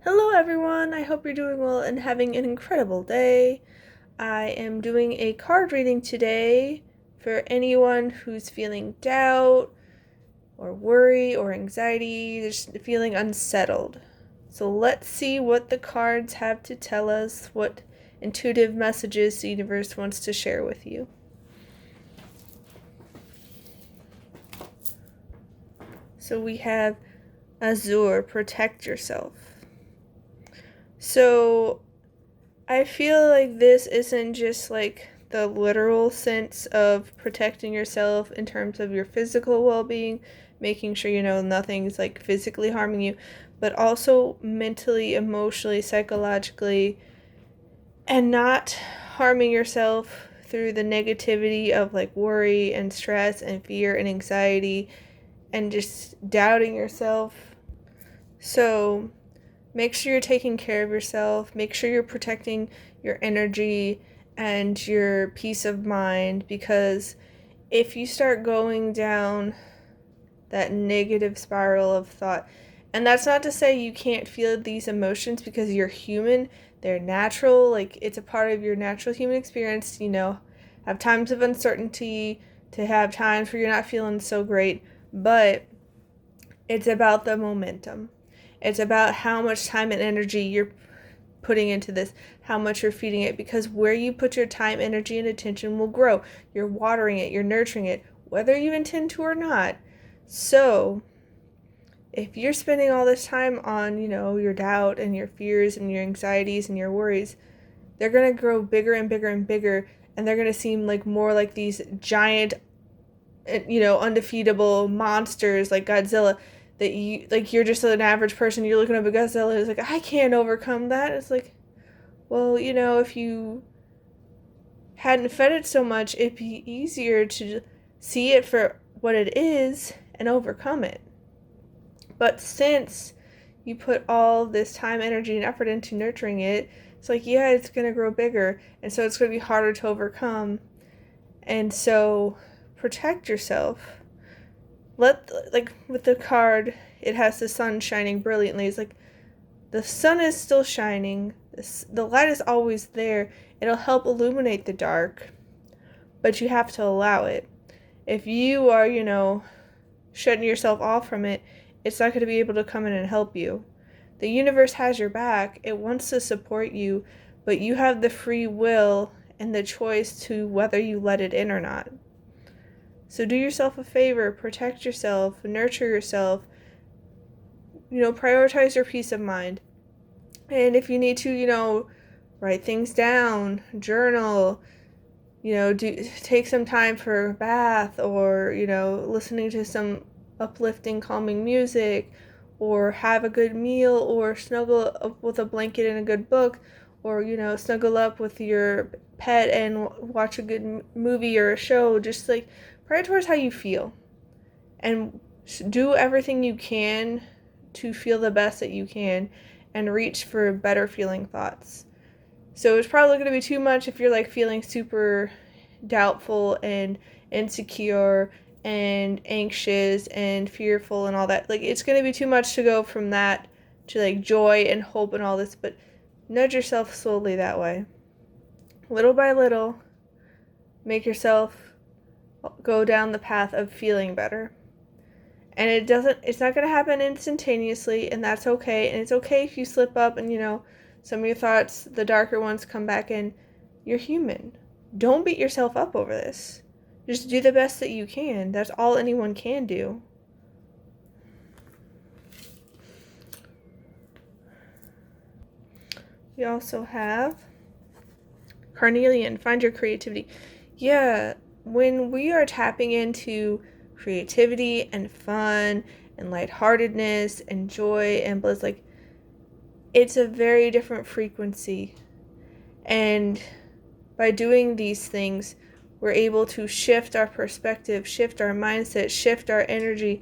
Hello, everyone. I hope you're doing well and having an incredible day. I am doing a card reading today for anyone who's feeling doubt or worry or anxiety, just feeling unsettled. So let's see what the cards have to tell us, what intuitive messages the universe wants to share with you. So we have Azure, protect yourself. So I feel like this isn't just like the literal sense of protecting yourself in terms of your physical well-being, making sure nothing's like physically harming you, but also mentally, emotionally, psychologically, and not harming yourself through the negativity of like worry and stress and fear and anxiety and just doubting yourself. So make sure you're taking care of yourself. Make sure you're protecting your energy and your peace of mind, because if you start going down that negative spiral of thought, and that's not to say you can't feel these emotions because you're human, they're natural, like it's a part of your natural human experience, have times of uncertainty, to have times where you're not feeling so great, but it's about the momentum. It's about how much time and energy you're putting into this, how much you're feeding it, because where you put your time, energy, and attention will grow. You're watering it, you're nurturing it, whether you intend to or not. So, if you're spending all this time on, your doubt and your fears and your anxieties and your worries, they're going to grow bigger and bigger and bigger, and they're going to seem like more like these giant, undefeatable monsters like Godzilla, that you're just an average person, you're looking up at Godzilla, it's like, I can't overcome that. It's like, well, if you hadn't fed it so much, it'd be easier to see it for what it is and overcome it. But since you put all this time, energy, and effort into nurturing it, it's like, yeah, it's going to grow bigger, and so it's going to be harder to overcome. And so protect yourself. Like with the card, it has the sun shining brilliantly. It's like the sun is still shining. The light is always there. It'll help illuminate the dark, but you have to allow it. If you are, shutting yourself off from it, it's not going to be able to come in and help you. The universe has your back. It wants to support you, but you have the free will and the choice to whether you let it in or not. So do yourself a favor, protect yourself, nurture yourself, prioritize your peace of mind. And if you need to, write things down, journal, take some time for a bath, or, listening to some uplifting, calming music, or have a good meal, or snuggle up with a blanket and a good book, or, snuggle up with your pet and watch a good movie or a show. Just like prioritize how you feel and do everything you can to feel the best that you can and reach for better feeling thoughts. So it's probably going to be too much if you're like feeling super doubtful and insecure and anxious and fearful and all that. Like, it's going to be too much to go from that to like joy and hope and all this, but nudge yourself slowly that way. Little by little, make yourself go down the path of feeling better. And it's not going to happen instantaneously, and that's okay. And it's okay if you slip up and, some of your thoughts, the darker ones, come back in. You're human. Don't beat yourself up over this. Just do the best that you can. That's all anyone can do. We also have Carnelian, find your creativity. Yeah, when we are tapping into creativity and fun and lightheartedness and joy and bliss, like, it's a very different frequency. And by doing these things, we're able to shift our perspective, shift our mindset, shift our energy,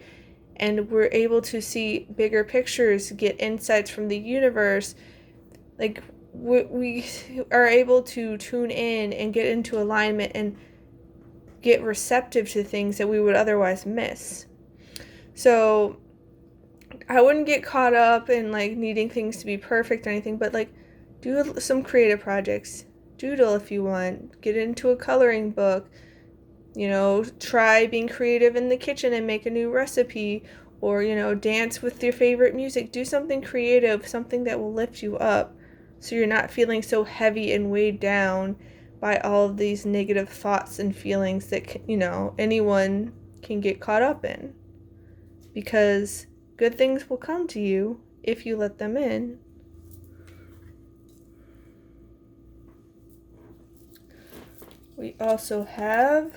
and we're able to see bigger pictures, get insights from the universe. Like, we are able to tune in and get into alignment and get receptive to things that we would otherwise miss. So I wouldn't get caught up in like needing things to be perfect or anything, but like do some creative projects. Doodle if you want. Get into a coloring book. Try being creative in the kitchen and make a new recipe, or dance with your favorite music. Do something creative, something that will lift you up, so you're not feeling so heavy and weighed down by all of these negative thoughts and feelings that anyone can get caught up in, because good things will come to you if you let them in. We also have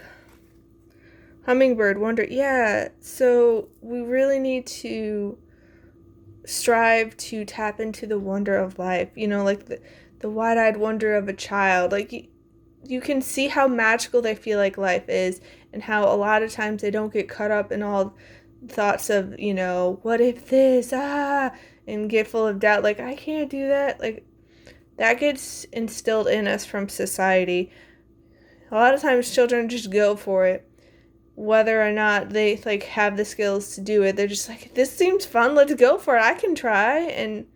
hummingbird wonder. Yeah, so we really need to strive to tap into the wonder of life, like the wide-eyed wonder of a child. Like you can see how magical they feel like life is, and how a lot of times they don't get caught up in all thoughts of, what if this, and get full of doubt, like I can't do that. Like that gets instilled in us from society. A lot of times children just go for it, whether or not they like have the skills to do it. They're just like, this seems fun, let's go for it, I can try. And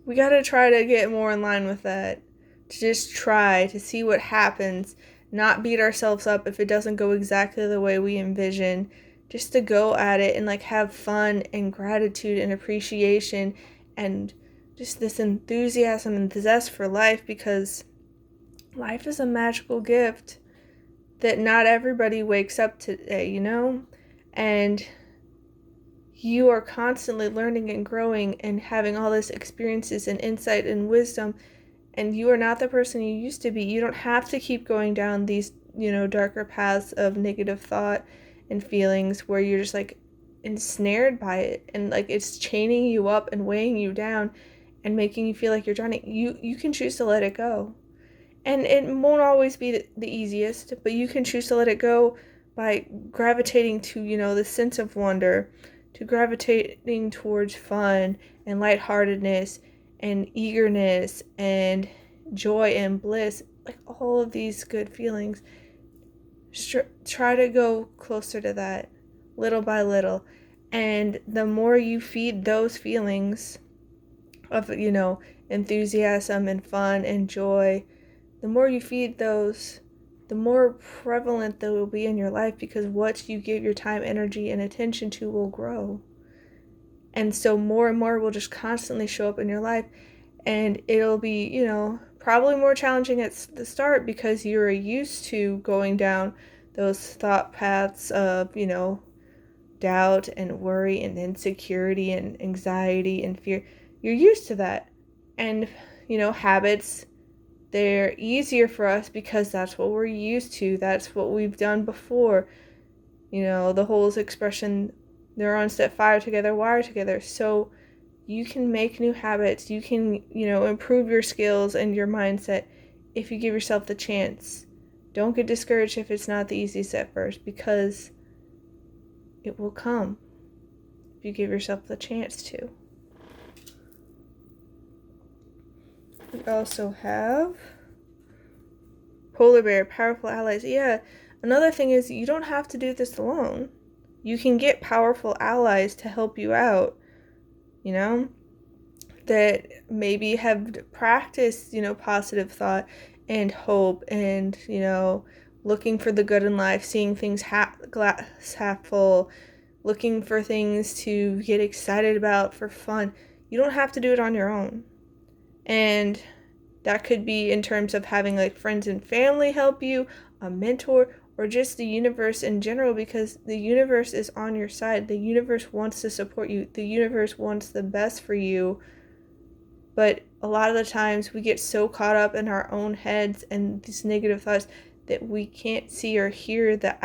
we got to try to get more in line with that, to just try to see what happens, not beat ourselves up if it doesn't go exactly the way we envision, just to go at it and like have fun and gratitude and appreciation and just this enthusiasm and zest for life, because life is a magical gift that not everybody wakes up today, and you are constantly learning and growing and having all these experiences and insight and wisdom, and you are not the person you used to be. You don't have to keep going down these, darker paths of negative thought and feelings where you're just like ensnared by it, and like it's chaining you up and weighing you down and making you feel like you're drowning. You can choose to let it go. And it won't always be the easiest, but you can choose to let it go by gravitating to, the sense of wonder, to gravitating towards fun and lightheartedness and eagerness and joy and bliss, like all of these good feelings. Try to go closer to that, little by little. And the more you feed those feelings of, enthusiasm and fun and joy, the more you feed those, the more prevalent they will be in your life, because what you give your time, energy, and attention to will grow. And so more and more will just constantly show up in your life, and it'll be, probably more challenging at the start because you're used to going down those thought paths of, doubt and worry and insecurity and anxiety and fear. You're used to that. And, habits, they're easier for us because that's what we're used to. That's what we've done before. The whole expression, neurons that fire together, wire together. So you can make new habits. You can, improve your skills and your mindset if you give yourself the chance. Don't get discouraged if it's not the easiest at first, because it will come if you give yourself the chance to. We also have polar bear, powerful allies. Yeah, another thing is you don't have to do this alone. You can get powerful allies to help you out, that maybe have practiced, positive thought and hope and, looking for the good in life, seeing things glass half full, looking for things to get excited about for fun. You don't have to do it on your own. And that could be in terms of having like friends and family help you, a mentor, or just the universe in general, because the universe is on your side. The universe wants to support you. The universe wants the best for you. But a lot of the times we get so caught up in our own heads and these negative thoughts that we can't see or hear the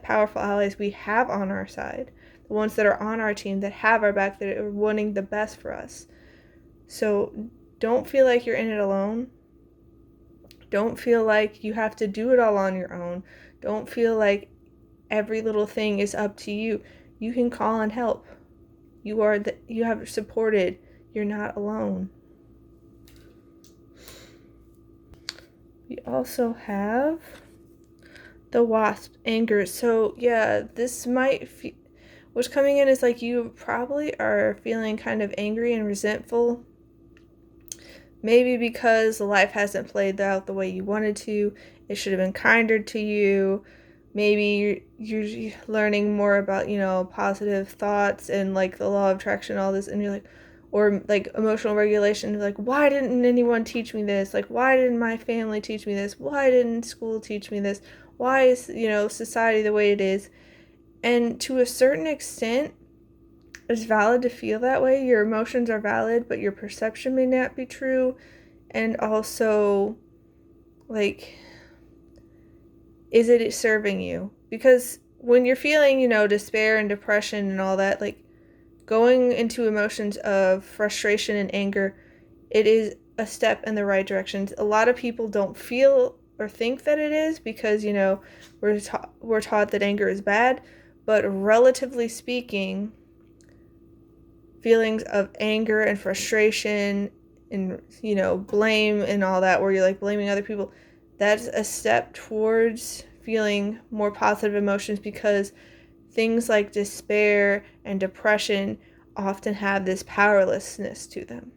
powerful allies we have on our side, the ones that are on our team, that have our back, that are wanting the best for us. So don't feel like you're in it alone. Don't feel like you have to do it all on your own. Don't feel like every little thing is up to you. You can call on help. You have supported. You're not alone. We also have the wasp, anger. So yeah, this might what's coming in is like you probably are feeling kind of angry and resentful. Maybe because life hasn't played out the way you wanted to. It should have been kinder to you. Maybe you're learning more about, positive thoughts and like the law of attraction, all this, and you're like, or like emotional regulation, like, why didn't anyone teach me this? Like, why didn't my family teach me this? Why didn't school teach me this? Why is, society the way it is? And to a certain extent, it's valid to feel that way. Your emotions are valid, but your perception may not be true. And also, like, is it serving you? Because when you're feeling, despair and depression and all that, like, going into emotions of frustration and anger, it is a step in the right direction. A lot of people don't feel or think that it is because, we're taught that anger is bad. But relatively speaking, feelings of anger and frustration and, blame and all that, where you're like blaming other people, that's a step towards feeling more positive emotions, because things like despair and depression often have this powerlessness to them.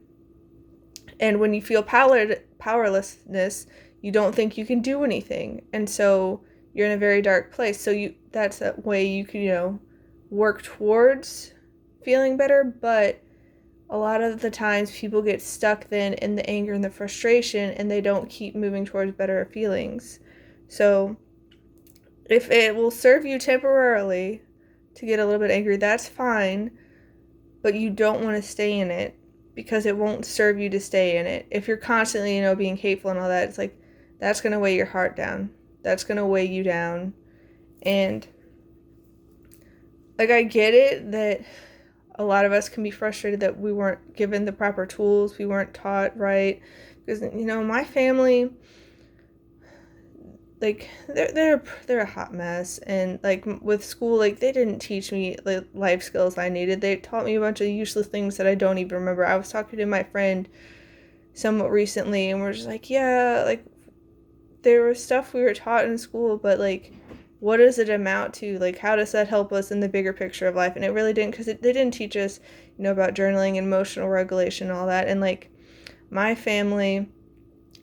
And when you feel powerlessness, you don't think you can do anything. And so you're in a very dark place. So that's a way you can, work towards feeling better. But a lot of the times people get stuck then in the anger and the frustration, and they don't keep moving towards better feelings. So if it will serve you temporarily to get a little bit angry, that's fine. But you don't want to stay in it, because it won't serve you to stay in it. If you're constantly, being hateful and all that, it's like, that's going to weigh your heart down. That's going to weigh you down. And, like, I get it that a lot of us can be frustrated that we weren't given the proper tools, we weren't taught right. Because, my family, like, they're a hot mess. And, like, with school, like, they didn't teach me the life skills I needed. They taught me a bunch of useless things that I don't even remember. I was talking to my friend somewhat recently, and we're just like, yeah, like, there was stuff we were taught in school, but, like, what does it amount to? Like, how does that help us in the bigger picture of life? And it really didn't, because they didn't teach us, about journaling and emotional regulation and all that. And, like, my family,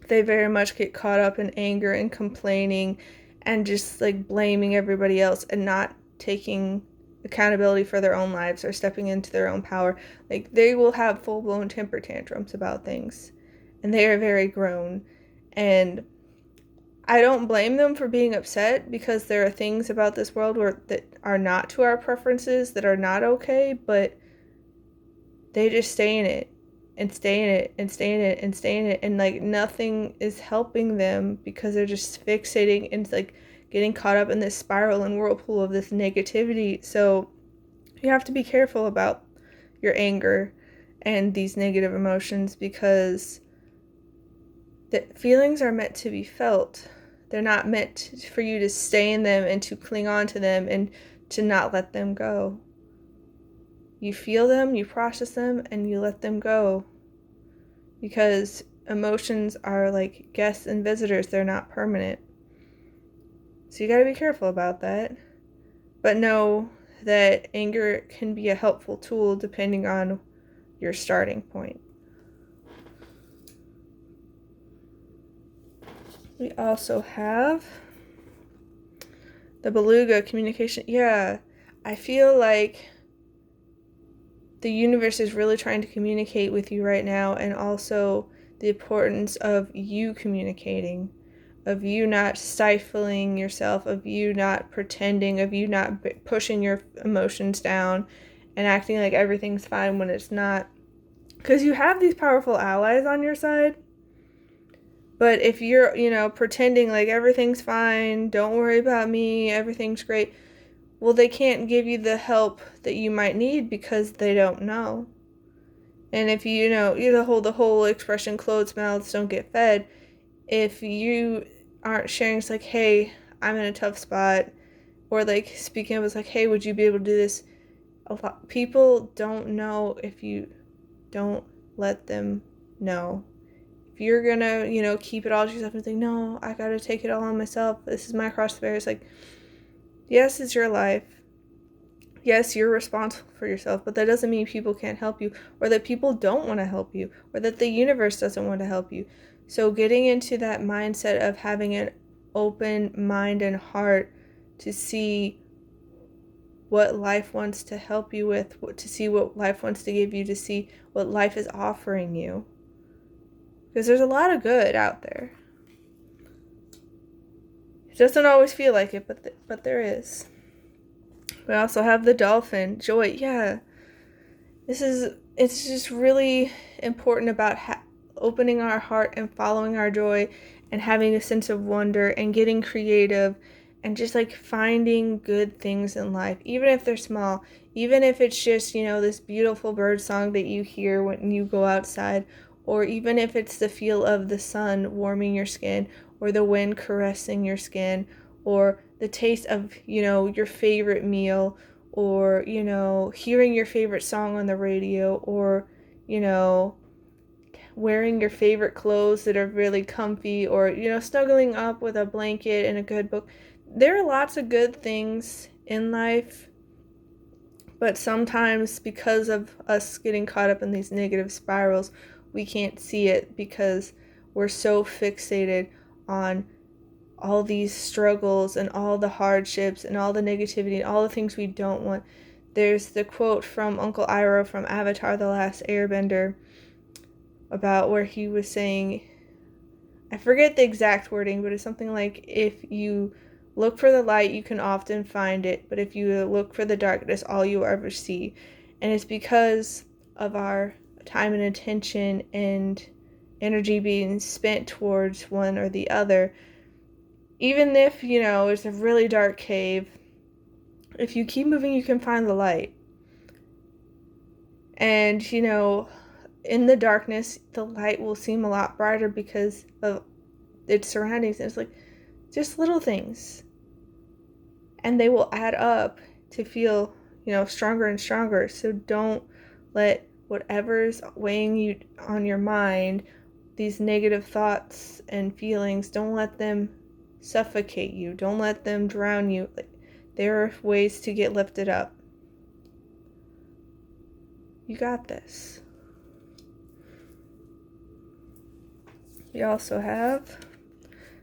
they very much get caught up in anger and complaining and just, like, blaming everybody else and not taking accountability for their own lives or stepping into their own power. Like, they will have full-blown temper tantrums about things, and they are very grown. And I don't blame them for being upset, because there are things about this world that are not to our preferences, that are not okay, but they just stay in it and stay in it and stay in it and stay in it, and, like, nothing is helping them, because they're just fixating and, like, getting caught up in this spiral and whirlpool of this negativity. So you have to be careful about your anger and these negative emotions, because the feelings are meant to be felt. They're not meant for you to stay in them and to cling on to them and to not let them go. You feel them, you process them, and you let them go. Because emotions are like guests and visitors. They're not permanent. So you gotta be careful about that. But know that anger can be a helpful tool depending on your starting point. We also have the beluga communication. Yeah, I feel like the universe is really trying to communicate with you right now, and also the importance of you communicating, of you not stifling yourself, of you not pretending, of you not pushing your emotions down and acting like everything's fine when it's not. Because you have these powerful allies on your side. But if you're, pretending like everything's fine, don't worry about me, everything's great, well, they can't give you the help that you might need, because they don't know. And if the whole expression, closed mouths don't get fed. If you aren't sharing, it's like, hey, I'm in a tough spot, or like speaking of, it's like, hey, would you be able to do this? A lot people don't know if you don't let them know. If you're gonna, keep it all to yourself and think, no, I gotta take it all on myself, this is my cross to bear. It's like, yes, it's your life. Yes, you're responsible for yourself, but that doesn't mean people can't help you, or that people don't want to help you, or that the universe doesn't want to help you. So getting into that mindset of having an open mind and heart to see what life wants to help you with, to see what life wants to give you, to see what life is offering you. Because there's a lot of good out there. It doesn't always feel like it, but there is. We also have the dolphin, joy. Yeah, it's just really important about opening our heart and following our joy and having a sense of wonder and getting creative and just like finding good things in life, even if they're small, even if it's just, this beautiful bird song that you hear when you go outside, or even if it's the feel of the sun warming your skin, or the wind caressing your skin, or the taste of, your favorite meal, or, hearing your favorite song on the radio, or, wearing your favorite clothes that are really comfy, or, snuggling up with a blanket and a good book. There are lots of good things in life, but sometimes because of us getting caught up in these negative spirals, we can't see it because we're so fixated on all these struggles and all the hardships and all the negativity and all the things we don't want. There's the quote from Uncle Iroh from Avatar: The Last Airbender about where he was saying, I forget the exact wording, but it's something like, if you look for the light, you can often find it, but if you look for the darkness, all you ever see. And it's because of our time and attention and energy being spent towards one or the other. Even if, it's a really dark cave, if you keep moving, you can find the light. And, in the darkness, the light will seem a lot brighter because of its surroundings. And it's like just little things. And they will add up to feel, stronger and stronger. So don't let whatever's weighing you on your mind, these negative thoughts and feelings, don't let them suffocate you. Don't let them drown you. There are ways to get lifted up. You got this. We also have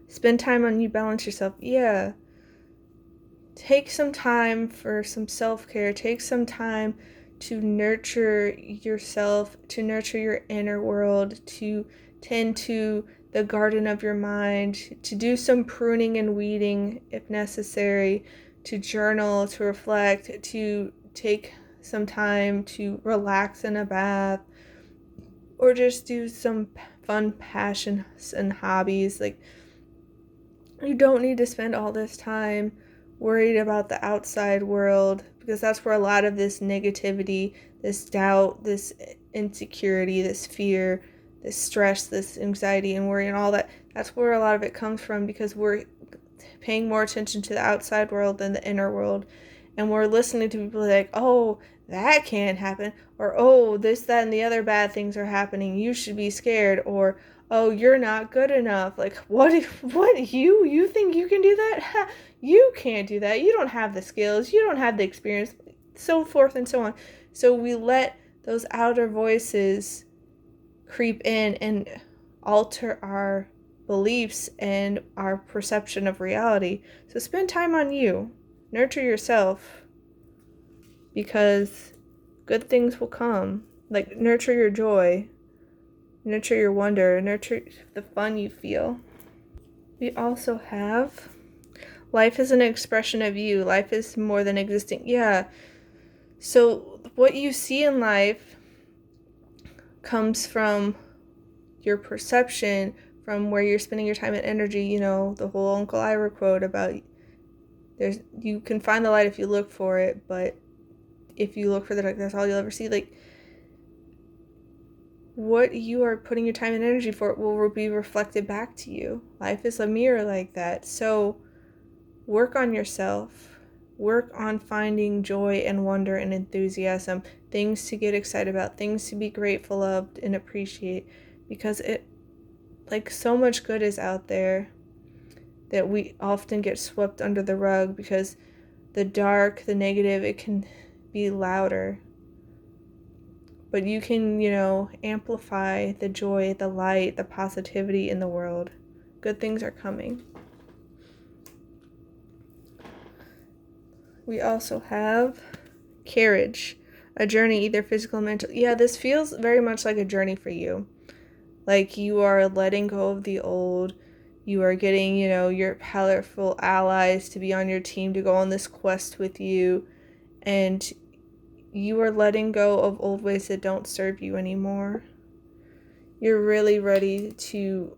spend time on you, balance yourself. Yeah. Take some time for some self-care. Take some time to nurture yourself, to nurture your inner world, to tend to the garden of your mind, to do some pruning and weeding if necessary, to journal, to reflect, to take some time to relax in a bath, or just do some fun passions and hobbies. Like, you don't need to spend all this time worried about the outside world, because that's where a lot of this negativity, this doubt, this insecurity, this fear, this stress, this anxiety and worry and all that, that's where a lot of it comes from, because we're paying more attention to the outside world than the inner world. And we're listening to people like, oh, that can't happen, or oh, this, that, and the other bad things are happening, you should be scared, or oh, you're not good enough. Like, what you think you can do that? You can't do that. You don't have the skills, you don't have the experience, so forth and so on. So we let those outer voices creep in and alter our beliefs and our perception of reality. So spend time on you. Nurture yourself, because good things will come. Like, nurture your joy, nurture your wonder, nurture the fun you feel. We also have life is an expression of you. Life is more than existing. Yeah. So what you see in life comes from your perception, from where you're spending your time and energy. The whole Uncle Ira quote about you can find the light if you look for it, but if you look for the dark, that's all you'll ever see. Like, what you are putting your time and energy for will be reflected back to you. Life is a mirror like that. So work on yourself. Work on finding joy and wonder and enthusiasm, things to get excited about, things to be grateful of and appreciate, because so much good is out there that we often get swept under the rug, because the dark, the negative, it can be louder. But you can, amplify the joy, the light, the positivity in the world. Good things are coming. We also have carriage, a journey, either physical or mental. Yeah, this feels very much like a journey for you. Like you are letting go of the old. You are getting, your powerful allies to be on your team, to go on this quest with you. And you are letting go of old ways that don't serve you anymore. You're really ready to,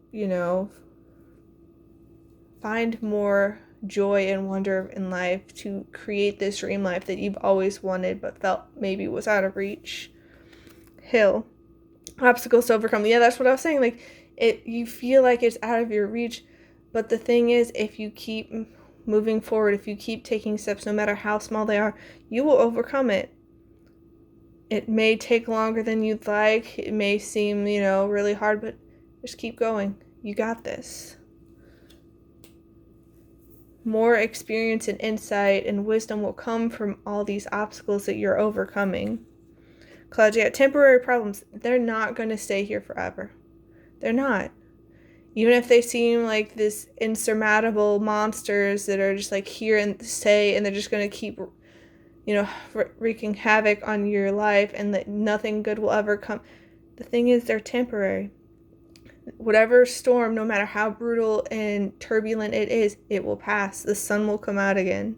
find more joy and wonder in life, to create this dream life that you've always wanted but felt maybe was out of reach. Hill, obstacles to overcome. Yeah, that's what I was saying. Like, you feel like it's out of your reach, but the thing is, if you keep moving forward, if you keep taking steps, no matter how small they are, you will overcome it. It may take longer than you'd like. It may seem, really hard, but just keep going. You got this. More experience and insight and wisdom will come from all these obstacles that you're overcoming. Clouds, yeah, temporary problems, they're not going to stay here forever. They're not. Even if they seem like this insurmountable monsters that are just like here and stay, and they're just going to keep, wreaking havoc on your life, and that nothing good will ever come. The thing is, they're temporary. Whatever storm, no matter how brutal and turbulent it is, it will pass. The sun will come out again.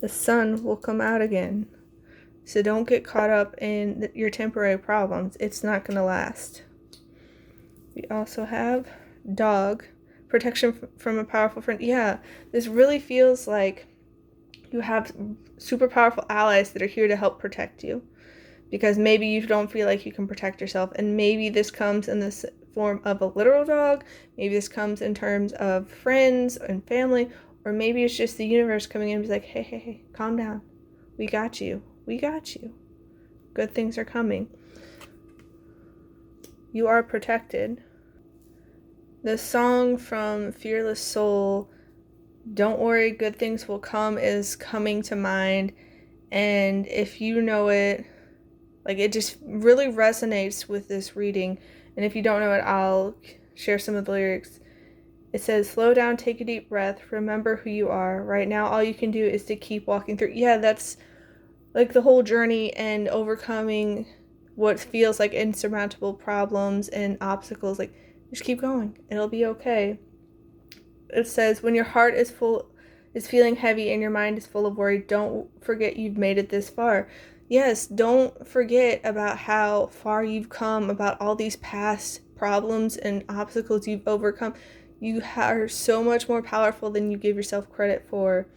The sun will come out again. So don't get caught up in your temporary problems. It's not going to last. We also have dog, protection from a powerful friend. Yeah, this really feels like you have super powerful allies that are here to help protect you. Because maybe you don't feel like you can protect yourself. And maybe this comes in this form of a literal dog. Maybe this comes in terms of friends and family. Or maybe it's just the universe coming in and be like, hey, calm down. We got you. We got you. Good things are coming. You are protected. The song from Fearless Soul, "Don't Worry, Good Things Will Come," is coming to mind. And if you know it, like, it just really resonates with this reading. And if you don't know it, I'll share some of the lyrics. It says, slow down, take a deep breath, remember who you are. Right now, all you can do is to keep walking through. Yeah, that's like the whole journey and overcoming what feels like insurmountable problems and obstacles. Like, just keep going. It'll be okay. It says, when your heart is feeling heavy and your mind is full of worry, don't forget you've made it this far. Yes, don't forget about how far you've come, about all these past problems and obstacles you've overcome. You are so much more powerful than you give yourself credit for.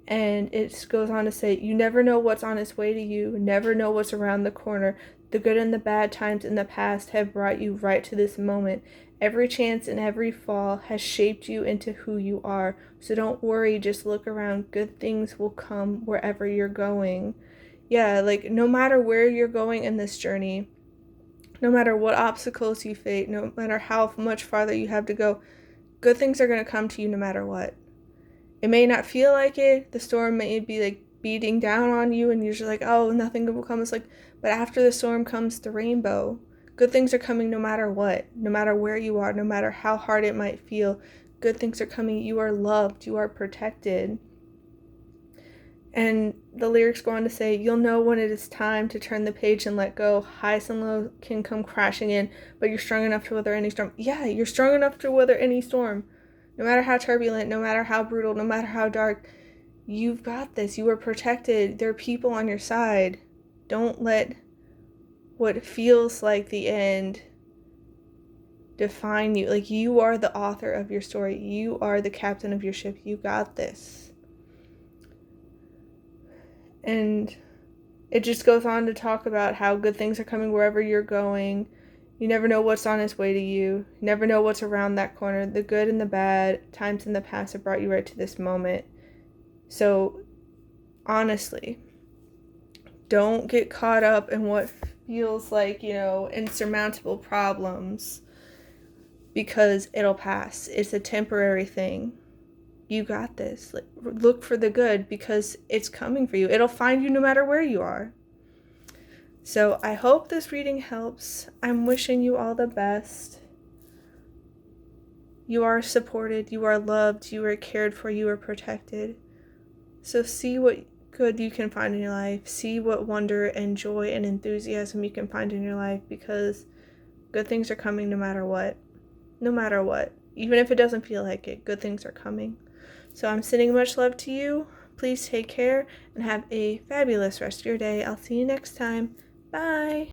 And it goes on to say, you never know what's on its way to you, never know what's around the corner. The good and the bad times in the past have brought you right to this moment. Every chance and every fall has shaped you into who you are. So don't worry, just look around. Good things will come wherever you're going. Yeah, like, no matter where you're going in this journey, no matter what obstacles you face, no matter how much farther you have to go, good things are going to come to you no matter what. It may not feel like it. The storm may be like beating down on you and you're just like, oh, nothing good will come. It's like, but after the storm comes the rainbow. Good things are coming no matter what, no matter where you are, no matter how hard it might feel. Good things are coming. You are loved. You are protected. And the lyrics go on to say, you'll know when it is time to turn the page and let go. Highs and lows can come crashing in, but you're strong enough to weather any storm. Yeah, you're strong enough to weather any storm. No matter how turbulent, no matter how brutal, no matter how dark, you've got this. You are protected. There are people on your side. Don't let what feels like the end define you. Like, you are the author of your story. You are the captain of your ship. You got this. And it just goes on to talk about how good things are coming wherever you're going. You never know what's on its way to you. You never know what's around that corner. The good and the bad times in the past have brought you right to this moment. So, honestly, don't get caught up in what feels like, insurmountable problems, because it'll pass. It's a temporary thing. You got this. Like, look for the good because it's coming for you. It'll find you no matter where you are. So I hope this reading helps. I'm wishing you all the best. You are supported, you are loved, you are cared for, you are protected. So see what good you can find in your life. See what wonder and joy and enthusiasm you can find in your life, because good things are coming no matter what. No matter what. Even if it doesn't feel like it, good things are coming. So I'm sending much love to you. Please take care and have a fabulous rest of your day. I'll see you next time. Bye.